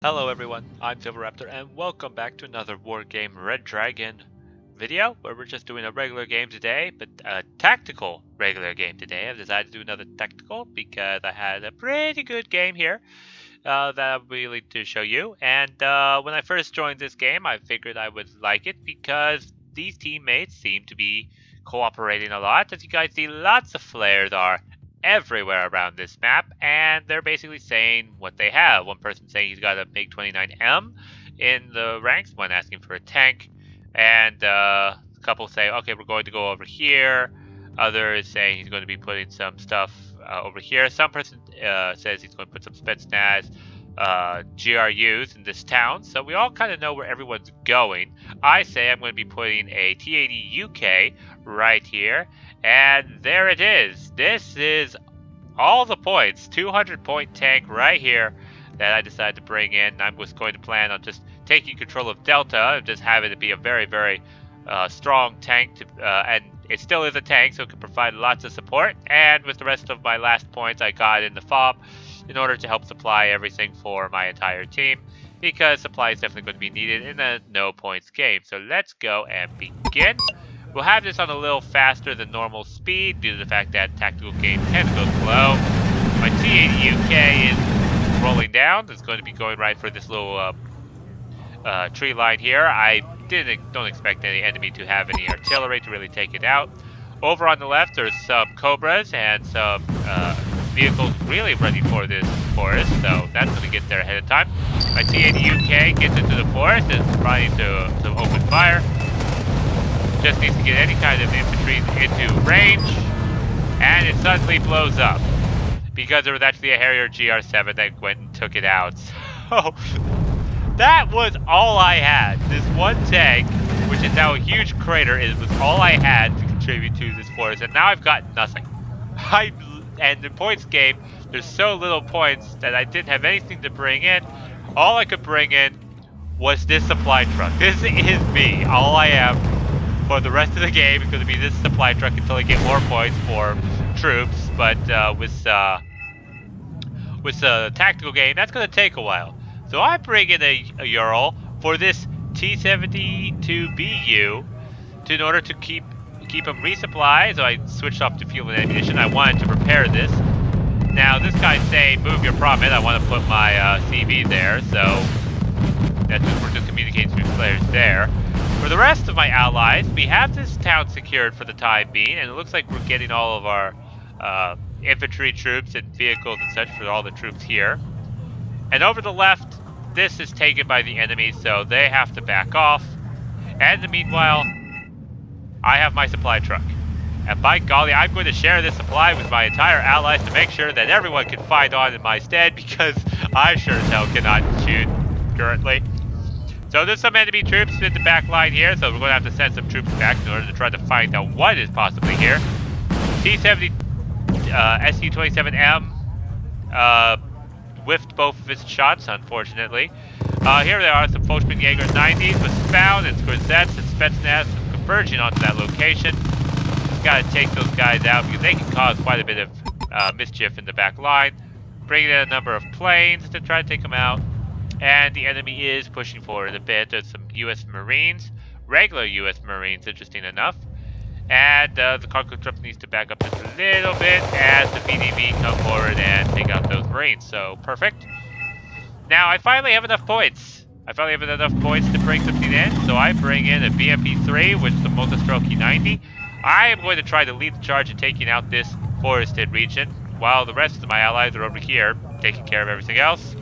Hello everyone, I'm Silverraptor and welcome back to another Wargame Red Dragon video where we're just doing a regular game today, but a tactical regular game today. I've decided to do another tactical because I had a pretty good game here that I'm really to show you. And when I first joined this game, I figured I would like it because these teammates seem to be cooperating a lot. As you guys see, lots of flares are everywhere around this map, and they're basically saying what they have. One person saying he's got a MiG-29M in the ranks, one asking for a tank, and a couple say, okay, we're going to go over here. Others saying he's going to be putting some stuff over here. Some person says he's going to put some Spetsnaz GRUs in this town, so we all kind of know where everyone's going. I say I'm going to be putting a T-80 UK right here, and there it is. This is all the points, 200-point tank right here that I decided to bring in. I was going to plan on just taking control of Delta and just having it be a very, very strong tank, and it still is a tank, so it can provide lots of support. And with the rest of my last points, I got in the FOB in order to help supply everything for my entire team, because supply is definitely going to be needed in a no points game. So let's go and begin. We'll have this on a little faster than normal speed due to the fact that tactical games tend to go slow. My T-80 UK is rolling down. It's going to be going right for this little tree line here. I don't expect any enemy to have any artillery to really take it out. Over on the left, there's some Cobras and some vehicles really ready for this forest, so that's going to get there ahead of time. My T-80 UK gets into the forest and is trying to open fire. Just needs to get any kind of infantry into range, and it suddenly blows up because there was actually a Harrier GR7 that went and took it out. So that was all I had. This one tank, which is now a huge crater, it was all I had to contribute to this forest, and now I've got nothing. And in points game, there's so little points that I didn't have anything to bring in. All I could bring in was this supply truck. This is me. All I am for the rest of the game is going to be this supply truck until I get more points for troops. But with the tactical game, that's going to take a while. So I bring in a Ural for this T-72BU in order to keep them resupplied. So I switched off to fuel and ammunition. I wanted to repair this. Now this guy's saying, move your prominent. I want to put my CV there. So that's just, we're just communicating through players there. For the rest of my allies, we have this town secured for the time being, and it looks like we're getting all of our infantry troops and vehicles and such for all the troops here. And over the left, this is taken by the enemy, so they have to back off. And in the meanwhile, I have my supply truck. And by golly, I'm going to share this supply with my entire allies to make sure that everyone can fight on in my stead, because I sure as hell cannot shoot currently. So there's some enemy troops in the back line here, so we're going to have to send some troops back in order to try to find out what is possibly here. T-70 SU-27M whiffed both of its shots, unfortunately. Here there are some Fochman Jaeger 90s with Spout and Skorzetts and Spetsnaz converging onto that location. Just got to take those guys out because they can cause quite a bit of mischief in the back line. Bringing in a number of planes to try to take them out. And the enemy is pushing forward a bit. There's some U.S. Marines, regular U.S. Marines, interesting enough. And the cargo truck needs to back up just a little bit as the VDV come forward and take out those Marines. So, perfect. Now, I finally have enough points. I finally have enough points to bring something in. So I bring in a BMP-3, which is the Multistroke 90. I am going to try to lead the charge in taking out this forested region, while the rest of my allies are over here, taking care of everything else.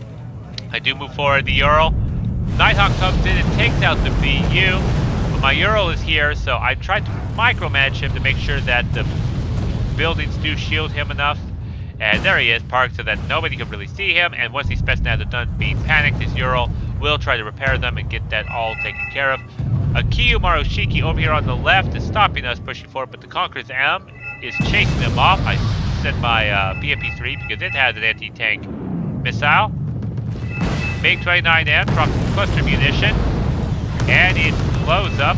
I do move forward the Ural. Nighthawk comes in and takes out the BU, but my Ural is here, so I tried to micromanage him to make sure that the buildings do shield him enough. And there he is, parked so that nobody can really see him, and once these Spetsnaz are done being panicked, his Ural will try to repair them and get that all taken care of. Akiyu Marushiki over here on the left is stopping us pushing forward, but the Conqueror's M is chasing them off. I sent my BMP-3 because it has an anti-tank missile. MiG-29M drops some cluster munition, and it blows up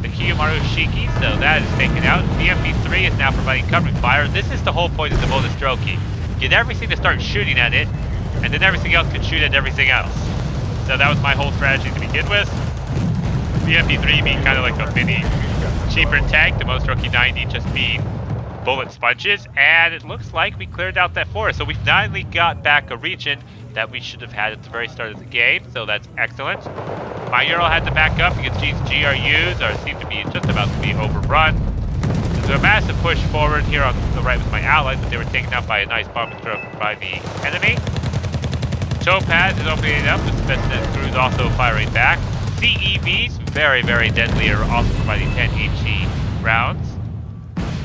the Kiyomaru Shiki, so that is taken out. BMP-3 is now providing covering fire. This is the whole point of the Multistroke. Get everything to start shooting at it, and then everything else can shoot at everything else. So that was my whole strategy to begin with. The MP3 being kind of like a mini cheaper tank, the Most Rookie 90 just being bullet sponges, and it looks like we cleared out that forest. So we finally got back a region that we should have had at the very start of the game, so that's excellent. My Euro had to back up because these GRUs seem to be just about to be overrun. There's a massive push forward here on the right with my allies, but they were taken out by a nice bomb throw by the enemy. Topaz is opening up with Specialist crews also firing back. CEVs, very, very deadly, are also providing 10 HE rounds.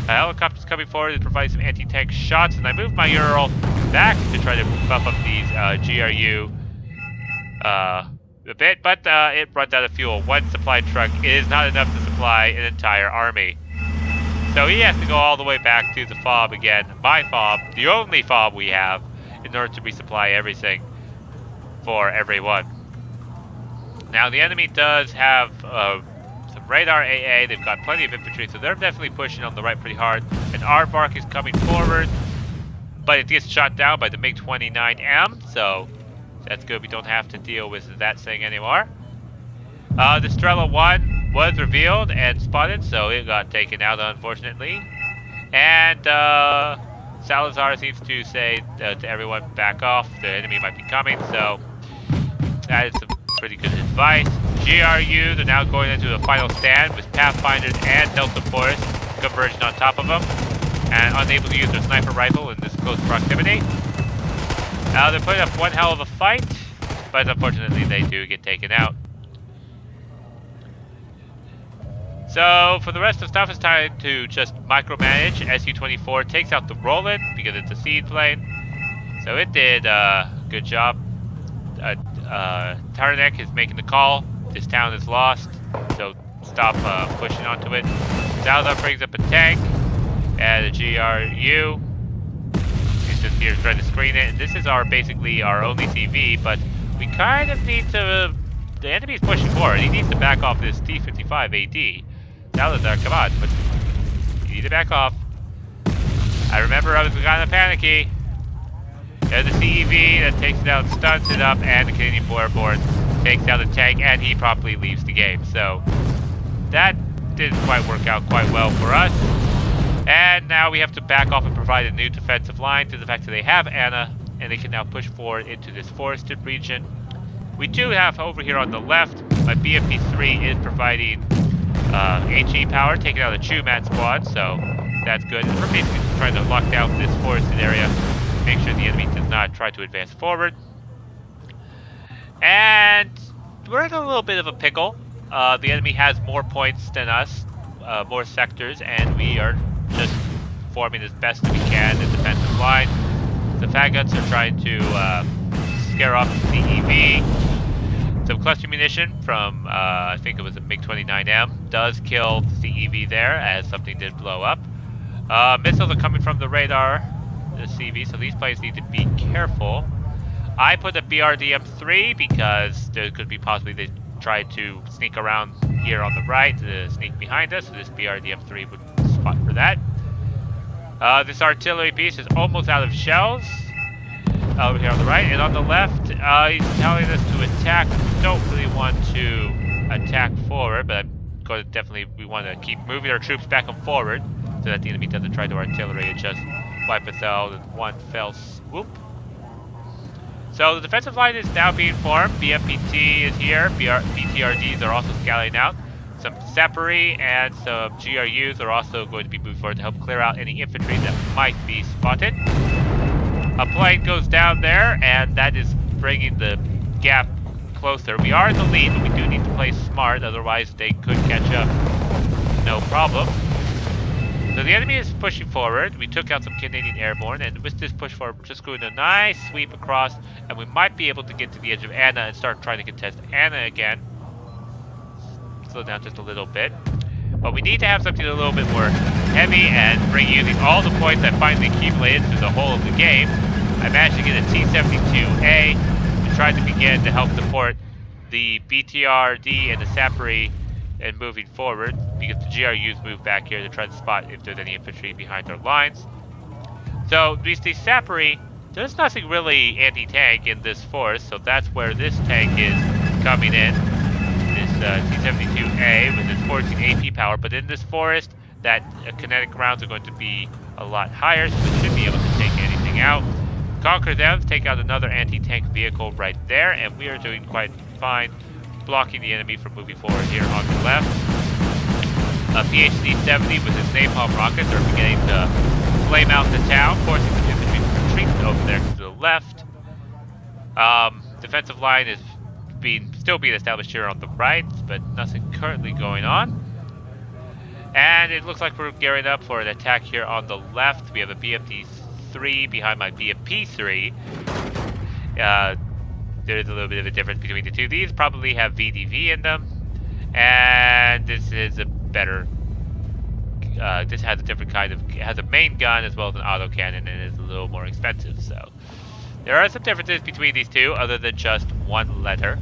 Helicopters coming forward to provide some anti-tank shots, and I moved my Ural back to try to buff up these GRU a bit, but it runs out of fuel. One supply truck is not enough to supply an entire army. So he has to go all the way back to the FOB again, my FOB, the only FOB we have, in order to resupply everything for everyone. Now the enemy does have some radar AA, they've got plenty of infantry, so they're definitely pushing on the right pretty hard. An aardvark is coming forward, but it gets shot down by the MiG-29M, so that's good, we don't have to deal with that thing anymore. The Strela 1 was revealed and spotted, so it got taken out unfortunately. And Salazar seems to say to everyone, back off, the enemy might be coming, so that is some pretty good advice. GRUs are now going into the final stand with Pathfinders and Delta Force converging on top of them and unable to use their sniper rifle in this close proximity. They're putting up one hell of a fight, but unfortunately they do get taken out. So for the rest of the stuff, it's time to just micromanage. Su-24 takes out the Roland because it's a seed plane, so it did a good job. Tarnak is making the call. This town is lost, so stop pushing onto it. Salazar brings up a tank and a GRU. He's just here trying to screen it. And this is basically our only CV, but we kind of need to. The enemy's pushing forward. He needs to back off this T-55 AD. Salazar, come on, but you need to back off. I remember I was kind of panicky. There's the CEV that takes it out, stuns it up, and the Canadian Airborne takes out the tank, and he promptly leaves the game. So that didn't quite work out quite well for us. And now we have to back off and provide a new defensive line to the fact that they have Anna, and they can now push forward into this forested region. We do have over here on the left, my BMP-3 is providing HE power, taking out the Chumat squad, so that's good. And we're basically just trying to lock down this forested area, make sure the enemy does not try to advance forward. And we're in a little bit of a pickle. The enemy has more points than us, more sectors, and we are just forming as best as we can in defensive line. The faggots are trying to scare off the CEV. Some cluster munition from, I think it was a MiG-29M, does kill the CEV there, as something did blow up. Missiles are coming from the radar, the CV, so these planes need to be careful. I put a BRDM-3 because there could be possibly they tried to sneak around here on the right to sneak behind us, so this BRDM-3 would spot for that. This artillery piece is almost out of shells over here on the right, and on the left, he's telling us to attack. We don't really want to attack forward, but I'm going to definitely, we want to keep moving our troops back and forward so that the enemy doesn't try to artillery and just wipe us out in one fell swoop. So the defensive line is now being formed. BMPT is here. BTRDs are also scouting out. Some Sappery and some GRUs are also going to be moved forward to help clear out any infantry that might be spotted. A plane goes down there, and that is bringing the gap closer. We are in the lead, but we do need to play smart, otherwise they could catch up. No problem. So the enemy is pushing forward. We took out some Canadian Airborne, and with this push forward, we're just going a nice sweep across, and we might be able to get to the edge of Anna and start trying to contest Anna again. Slow down just a little bit. But we need to have something a little bit more heavy and bring using all the points I finally accumulated through the whole of the game. I managed to get a T-72A and tried to begin to help support the BTRD and the Sappery and moving forward, because the GRUs move back here to try to spot if there's any infantry behind our lines. So these Sappery, there's nothing really anti-tank in this force, so that's where this tank is coming in. This T-72A with its 14 AP power, but in this forest, that kinetic rounds are going to be a lot higher, so we should be able to take anything out. Conquer them, take out another anti-tank vehicle right there, and we are doing quite fine, blocking the enemy from moving forward here on the left. PhD-70 with its napalm rockets are beginning to flame out the town, forcing the infantry to retreat over there to the left. Defensive line is still being established here on the right, but nothing currently going on. And it looks like we're gearing up for an attack here on the left. We have a BFD-3 behind my BFP-3. There's a little bit of a difference between the two. These probably have VDV in them, and this is a better. This has a different kind of. It has a main gun as well as an autocannon, and is a little more expensive. So there are some differences between these two, other than just one letter.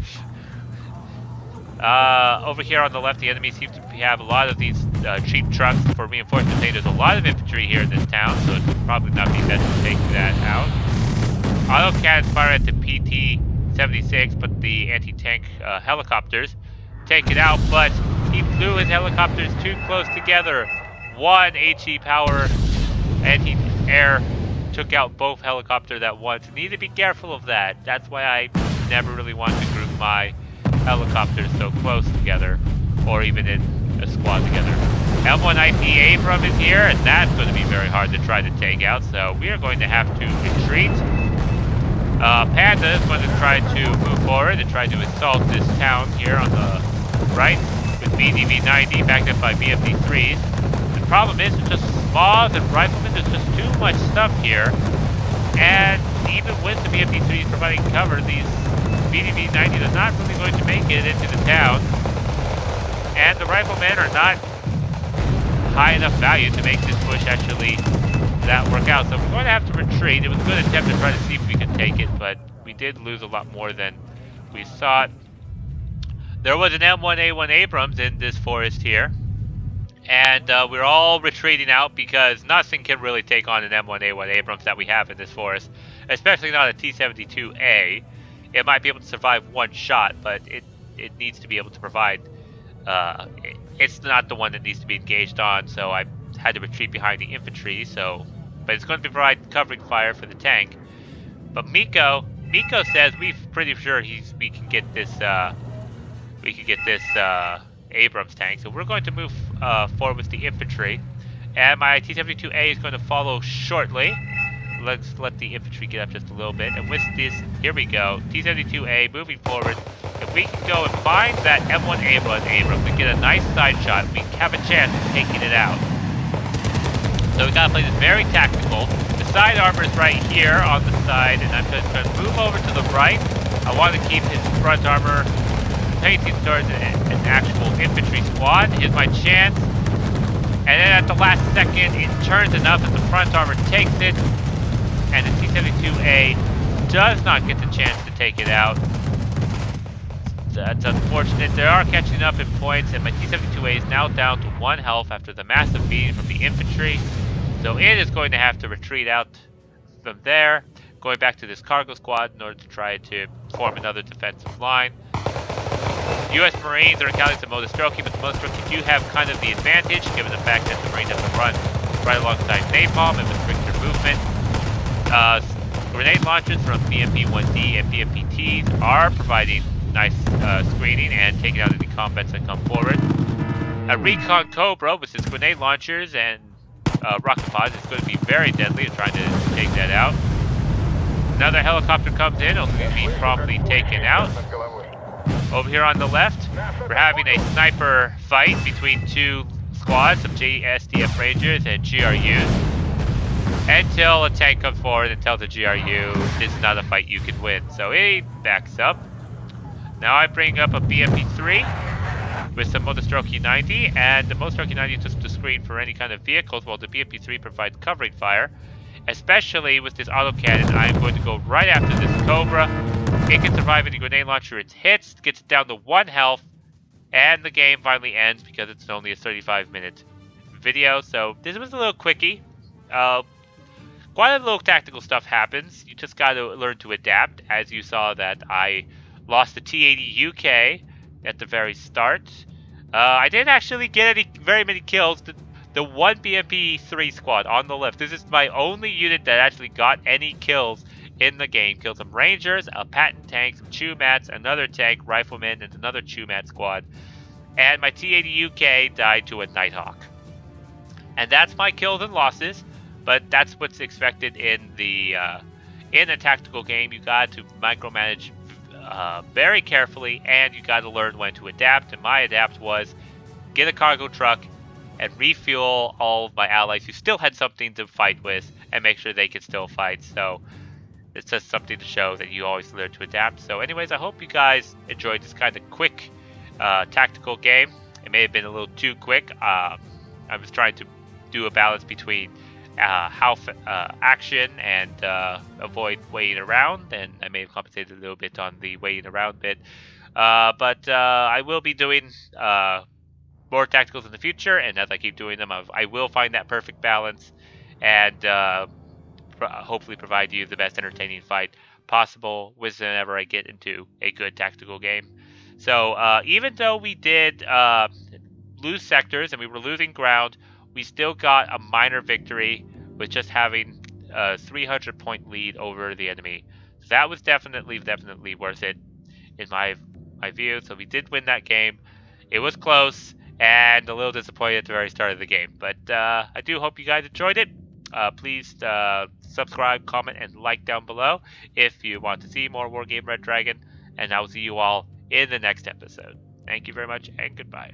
Over here on the left, the enemy seems to have a lot of these cheap trucks for reinforcement. There's a lot of infantry here in this town, so it would probably not be best to take that out. Autocannons fire at the PT-76, but the anti-tank helicopters take it out, but he flew his helicopters too close together. One HE power anti-air took out both helicopters at once. You need to be careful of that. That's why I never really want to group my helicopters so close together, or even in a squad together. M1 IP Abram is here, and that's going to be very hard to try to take out, so we are going to have to retreat. Panda is going to try to move forward and try to assault this town here on the right with BDV-90 backed up by BFD-3s. The problem is it's just SMAWs and riflemen, there's just too much stuff here, and even with the BFD-3s providing cover, these BDV-90s are not really going to make it into the town, and the riflemen are not high enough value to make this push actually that work out. So we're going to have to retreat. It was a good attempt to try to see if we could take it, but we did lose a lot more than we thought. There was an M1A1 Abrams in this forest here, and we're all retreating out because nothing can really take on an M1A1 Abrams that we have in this forest, especially not a T-72A. It might be able to survive one shot, but it needs to be able to provide. It's not the one that needs to be engaged on, so I had to retreat behind the infantry. But it's going to provide covering fire for the tank. But Miko says we're pretty sure we can get this Abrams tank. So we're going to move forward with the infantry, and my T-72A is going to follow shortly. Let's let the infantry get up just a little bit. And with this, here we go, T-72A moving forward. If we can go and find that M1 Abrams and get a nice side shot, we have a chance of taking it out. So we gotta play this very tactical. The side armor is right here on the side, and I'm just going to move over to the right. I want to keep his front armor painting towards an actual infantry squad. Here's my chance. And then at the last second, it turns enough that the front armor takes it, and the T-72A does not get the chance to take it out. That's unfortunate. They are catching up in points, and my T-72A is now down to 1 health after the massive beating from the infantry. So it is going to have to retreat out from there, going back to this cargo squad in order to try to form another defensive line. U.S. Marines are encountering some Monostroki, but the Monostroki do have kind of the advantage, given the fact that the Marines have to run right alongside napalm and with stricter movement. Grenade launchers from BMP-1D and BMP-Ts are providing nice screening and taking out any combats that come forward. A Recon Cobra with its grenade launchers and rocket pods is going to be very deadly in trying to take that out. Another helicopter comes in, also going to be promptly taken out. Over here on the left, we're having a sniper fight between two squads of JSDF Rangers and GRUs. Until a tank comes forward and tells the GRU, this is not a fight you can win. So he backs up. Now I bring up a BMP-3 with some Monostroki 90, and the Monostroki 90 is just to screen for any kind of vehicles, while the BMP-3 provides covering fire. Especially with this autocannon, I'm going to go right after this Cobra. It can survive any grenade launcher it hits, gets it down to 1 health, and the game finally ends because it's only a 35-minute video. So this was a little quickie. Quite a little tactical stuff happens. You just got to learn to adapt, as you saw that I lost the T80 UK at the very start. I didn't actually get very many kills. The one BMP 3 squad on the left. This is my only unit that actually got any kills in the game. Killed some Rangers, a Patton tank, some Chumats, another tank, Rifleman, and another Chumat squad. And my T80 UK died to a Nighthawk. And that's my kills and losses. But that's what's expected in a tactical game. You got to micromanage very carefully, and you got to learn when to adapt. And my adapt was get a cargo truck and refuel all of my allies who still had something to fight with, and make sure they can still fight. So it's just something to show that you always learn to adapt. So anyways, I hope you guys enjoyed this kind of quick tactical game. It may have been a little too quick. I was trying to do a balance between action and avoid waiting around, and I may have compensated a little bit on the waiting around bit. But I will be doing more tacticals in the future, and as I keep doing them, I will find that perfect balance and hopefully provide you the best entertaining fight possible whenever I get into a good tactical game. So even though we did lose sectors and we were losing ground, we still got a minor victory with just having a 300-point lead over the enemy. So that was definitely worth it in my view. So we did win that game. It was close and a little disappointed at the very start of the game. But I do hope you guys enjoyed it. Please subscribe, comment, and like down below if you want to see more Wargame Red Dragon. And I will see you all in the next episode. Thank you very much, and goodbye.